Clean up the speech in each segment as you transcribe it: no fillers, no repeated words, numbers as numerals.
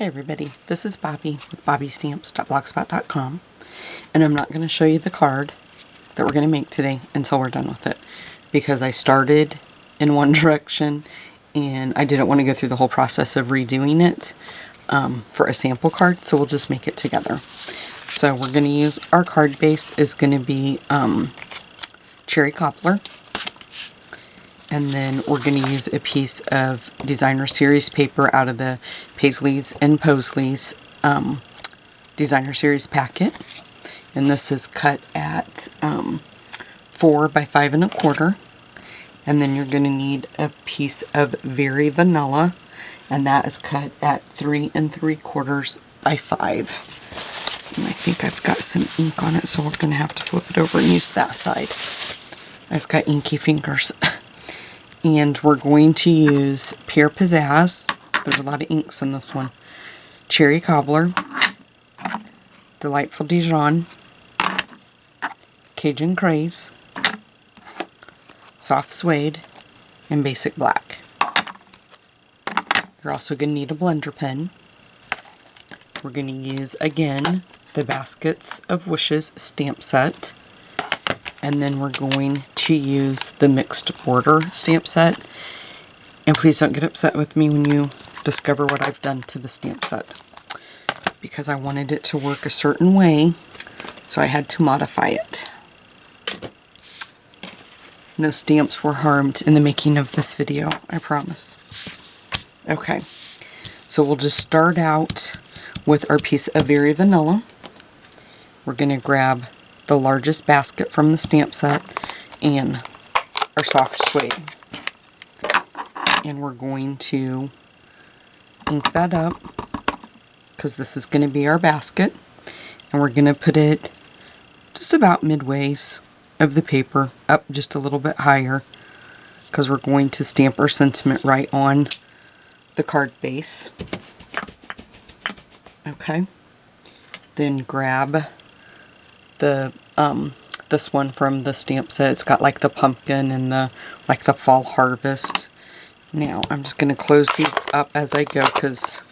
Hey everybody, this is Bobby with bobbystamps.blogspot.com, and I'm not going to show you the card that we're going to make today until we're done with it, because I started in one direction and I didn't want to go through the whole process of redoing it for a sample card, so we'll just make it together. So we're going to use, our card base is going to be cherry cobbler. And then we're going to use a piece of designer series paper out of the Paisleys and Posley's designer series packet. And this is cut at 4 by 5 1/4. And then you're going to need a piece of Very Vanilla, and that is cut at 3 3/4 by 5. And I think I've got some ink on it, so we're going to have to flip it over and use that side. I've got inky fingers. And we're going to use Pure Pizzazz. There's a lot of inks in this one. Cherry Cobbler, Delightful Dijon, Cajun Craze, Soft Suede, and Basic Black. You're also going to need a blender pen. We're going to use, again, the Baskets of Wishes stamp set. And then we're going to use the mixed border stamp set. And please don't get upset with me when you discover what I've done to the stamp set, because I wanted it to work a certain way, so I had to modify it. No stamps were harmed in the making of this video, I promise. Okay, so we'll just start out with our piece of Very Vanilla. We're going to grab the largest basket from the stamp set and our soft suede. And we're going to ink that up, because this is going to be our basket. And we're going to put it just about midways of the paper, up just a little bit higher, because we're going to stamp our sentiment right on the card base. Okay. Then grab the this one from the stamp set. It's got like the pumpkin and the fall harvest. Now I'm just going to close these up as I go, because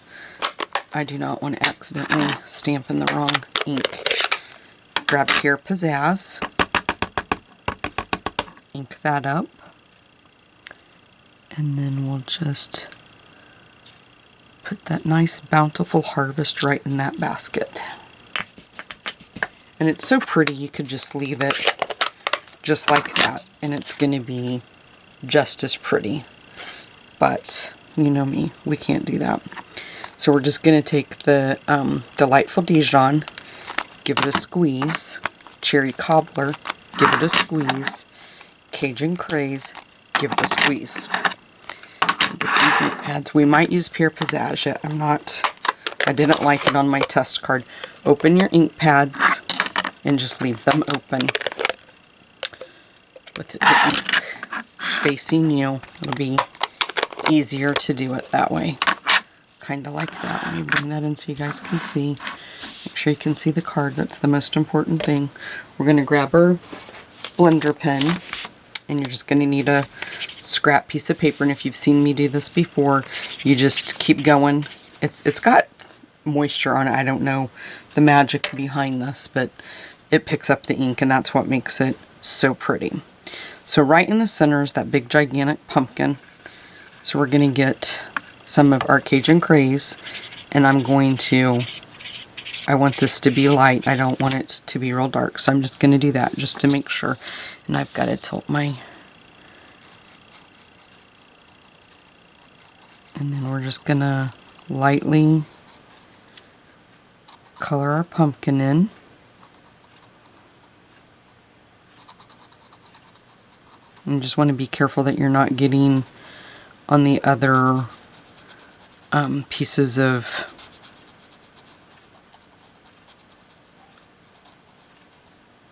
I do not want to accidentally stamp in the wrong ink. Grab Pure Pizzazz, ink that up, and then we'll just put that nice bountiful harvest right in that basket. And it's so pretty, you could just leave it just like that, and it's going to be just as pretty. But, you know me, we can't do that. So we're just going to take the Delightful Dijon, give it a squeeze, Cherry Cobbler, give it a squeeze, Cajun Craze, give it a squeeze. Get these ink pads. We might use Pure Pizzazz yet. I didn't like it on my test card. Open your ink pads and just leave them open with the ink facing you. It'll be easier to do it that way. Kind of like that. Let me bring that in so you guys can see. Make sure you can see the card. That's the most important thing. We're going to grab our blender pen, and you're just going to need a scrap piece of paper. And if you've seen me do this before, you just keep going. It's got moisture on it. I don't know the magic behind this, but it picks up the ink, and that's what makes it so pretty. So right in the center is that big gigantic pumpkin. So we're going to get some of our Cajun Craze, and I want this to be light. I don't want it to be real dark, so I'm just going to do that just to make sure. And I've got to tilt my... And then we're just going to lightly color our pumpkin in. And just want to be careful that you're not getting on the other pieces of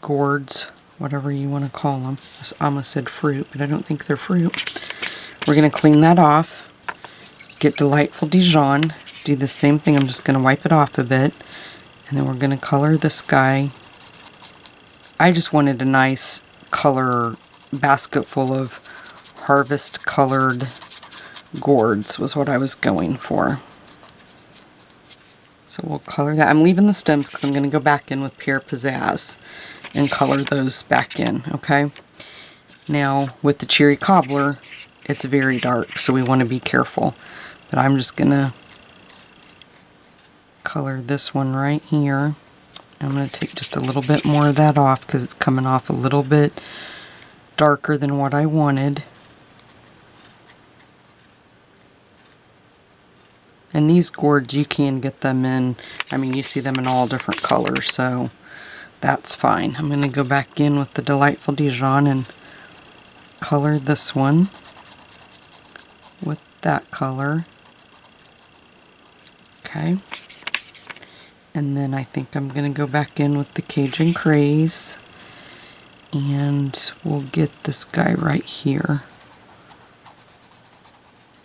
gourds, whatever you want to call them. I almost said fruit, but I don't think they're fruit. We're going to clean that off. Get Delightful Dijon. Do the same thing. I'm just going to wipe it off a bit. And then we're going to color the sky. I just wanted a nice color basket full of harvest colored gourds was what I was going for. So we'll color that. I'm leaving the stems because I'm going to go back in with Pure Pizzazz and color those back in, okay? Now, with the Cherry Cobbler, it's very dark, so we want to be careful. But I'm just going to color this one right here. I'm going to take just a little bit more of that off because it's coming off a little bit darker than what I wanted. And these gourds, you can get them in, I mean, you see them in all different colors, so that's fine. I'm going to go back in with the Delightful Dijon and color this one with that color. Okay. And then I think I'm going to go back in with the Cajun Craze, and we'll get this guy right here.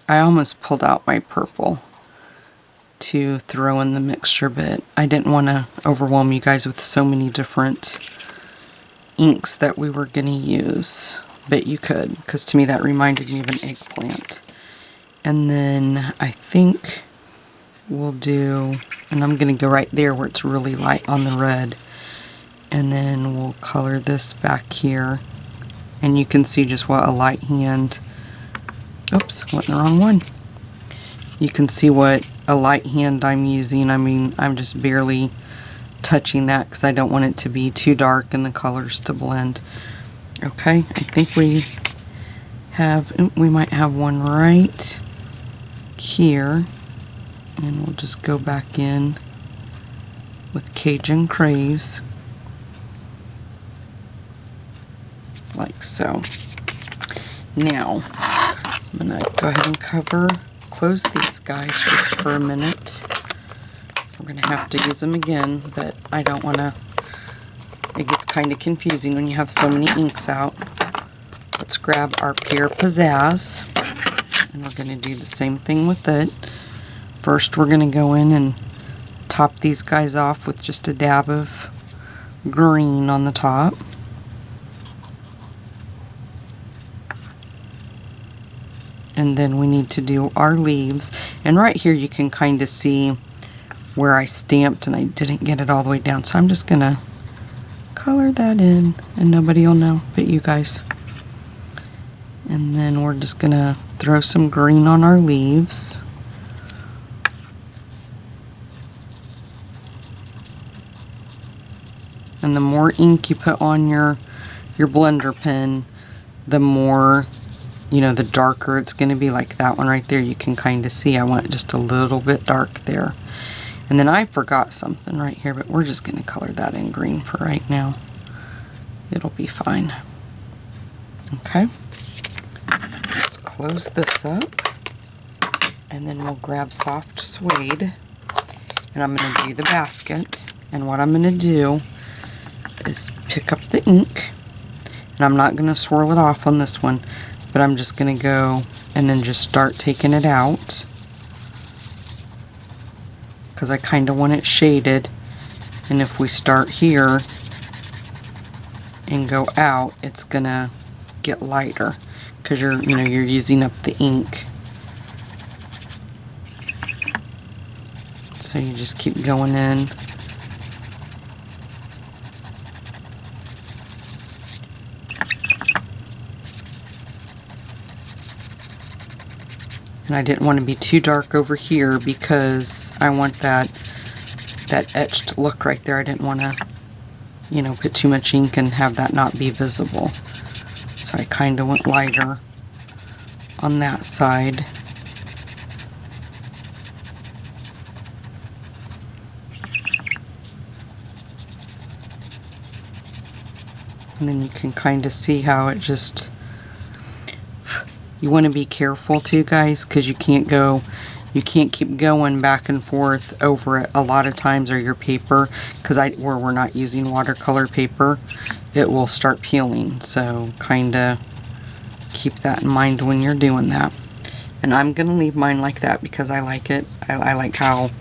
I almost pulled out my purple to throw in the mixture, but I didn't want to overwhelm you guys with so many different inks that we were going to use, but you could, because to me that reminded me of an eggplant. And then I think we'll do, and I'm going to go right there where it's really light on the red, and then we'll color this back here, and you can see just what a light hand, oops, went in the wrong one. You can see what a light hand I'm using. I mean, I'm just barely touching that because I don't want it to be too dark and the colors to blend. Okay, I think we might have one right here, and we'll just go back in with Cajun Craze, like so. Now, I'm gonna go ahead and close these guys just for a minute. We're going to have to use them again, but I don't want to, it gets kind of confusing when you have so many inks out. Let's grab our Pure Pizzazz, and we're going to do the same thing with it. First, we're going to go in and top these guys off with just a dab of green on the top. And then we need to do our leaves. And right here you can kind of see where I stamped and I didn't get it all the way down. So I'm just going to color that in, and nobody will know but you guys. And then we're just going to throw some green on our leaves. And the more ink you put on your blender pen, the more, you know, the darker it's going to be. Like that one right there, you can kind of see I want it just a little bit dark there. And then I forgot something right here, but we're just going to color that in green for right now. It'll be fine. Okay. Let's close this up. And then we'll grab Soft Suede. And I'm going to do the basket. And what I'm going to do is pick up the ink. And I'm not going to swirl it off on this one, but I'm just going to go and then just start taking it out, because I kind of want it shaded. And if we start here and go out, it's going to get lighter because you're using up the ink. So you just keep going in. And I didn't want to be too dark over here because I want that etched look right there. I didn't want to, put too much ink and have that not be visible. So I kind of went lighter on that side. And then you can kind of see how it just, you want to be careful too, guys, because you can't keep going back and forth over it a lot of times, or your paper, because where we're not using watercolor paper, it will start peeling. So kind of keep that in mind when you're doing that. And I'm going to leave mine like that because I like it. I like how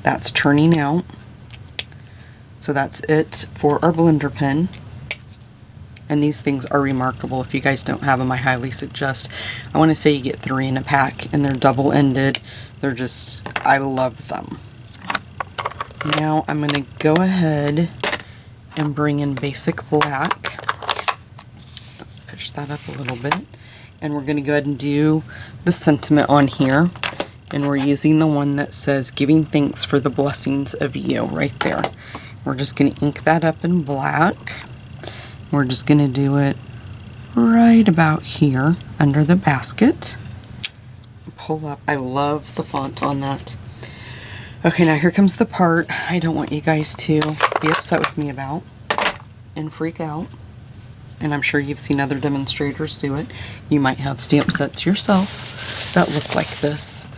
that's turning out. So that's it for our blender pen. And these things are remarkable. If you guys don't have them, I highly suggest. I want to say you get 3 in a pack, and they're double-ended. They're just, I love them. Now I'm going to go ahead and bring in basic black. Push that up a little bit. And we're going to go ahead and do the sentiment on here. And we're using the one that says, "Giving thanks for the blessings of you," right there. We're just going to ink that up in black. We're just going to do it right about here under the basket. Pull up. I love the font on that. Okay, now here comes the part I don't want you guys to be upset with me about and freak out. And I'm sure you've seen other demonstrators do it. You might have stamp sets yourself that look like this.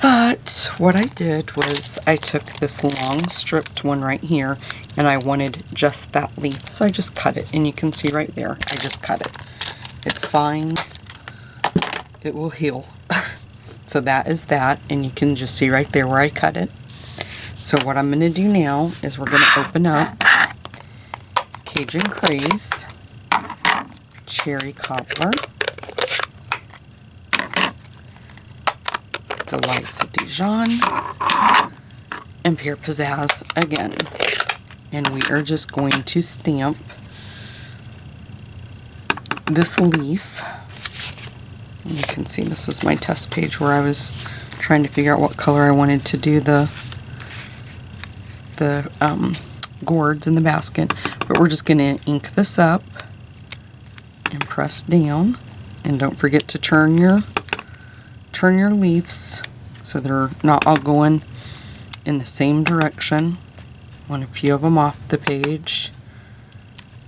But what I did was I took this long stripped one right here and I wanted just that leaf. So I just cut it, and you can see right there, I just cut it. It's fine. It will heal. So that is that, and you can just see right there where I cut it. So what I'm going to do now is we're going to open up Cajun Craze, Cherry Cobbler, Delightful Dijon, and Pure Pizzazz again. And we are just going to stamp this leaf. You can see this was my test page where I was trying to figure out what color I wanted to do the gourds in the basket. But we're just going to ink this up and press down. And don't forget to turn your leaves so they're not all going in the same direction. Want a few of them off the page,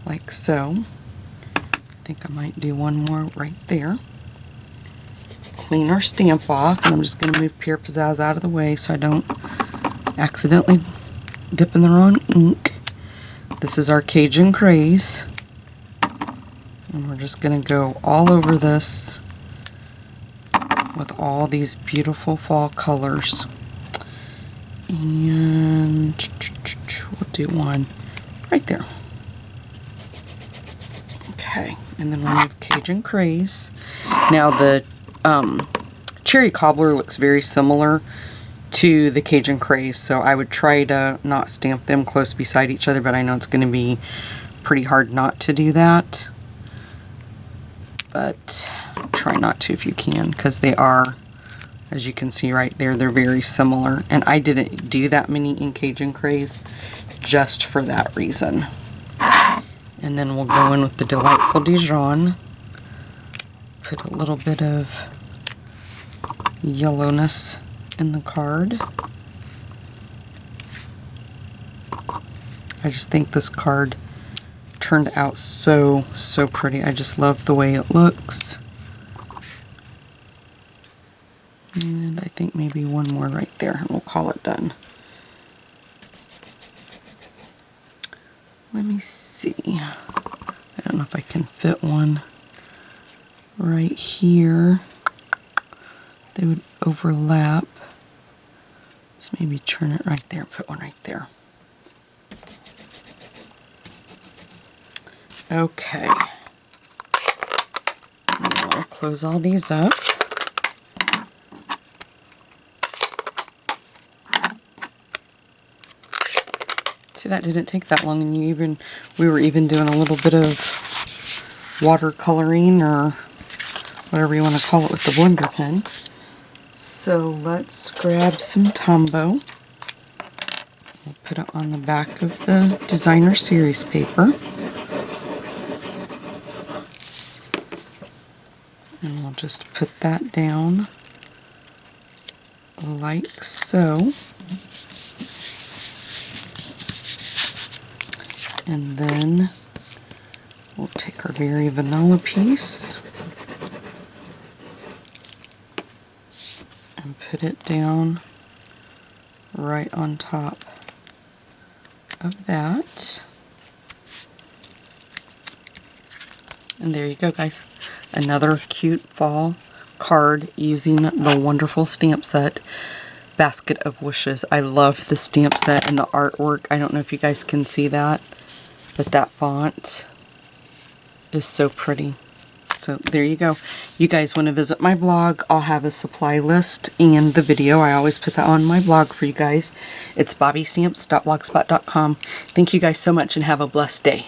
like so. I think I might do one more right there. Clean our stamp off, and I'm just going to move Pure Pizzazz out of the way so I don't accidentally dip in the wrong ink. This is our Cajun Craze, and we're just going to go all over this with all these beautiful fall colors. And we'll do one right there. Okay, and then we'll move Cajun Craze. Now the Cherry Cobbler looks very similar to the Cajun Craze, so I would try to not stamp them close beside each other, but I know it's going to be pretty hard not to do that. But try not to if you can, because they are, as you can see right there, they're very similar. And I didn't do that many in Cajun Craze just for that reason. And then we'll go in with the Delightful Dijon. Put a little bit of yellowness in the card. I just think this card turned out so pretty. I just love the way it looks. And I think maybe one more right there and we'll call it done. Let me see. I don't know if I can fit one right here. They would overlap. Let's maybe turn it right there and put one right there. Okay. Now I'll close all these up. See, that didn't take that long, and we were even doing a little bit of watercoloring or whatever you want to call it with the blender pen. So let's grab some Tombow. We'll put it on the back of the designer series paper. And we'll just put that down like so. And then we'll take our very vanilla piece and put it down right on top of that. And there you go, guys. Another cute fall card using the wonderful stamp set Basket of Wishes. I love the stamp set and the artwork. I don't know if you guys can see that, but that font is so pretty. So there you go. You guys want to visit my blog, I'll have a supply list and the video. I always put that on my blog for you guys. It's bobbystamps.blogspot.com. Thank you guys so much and have a blessed day.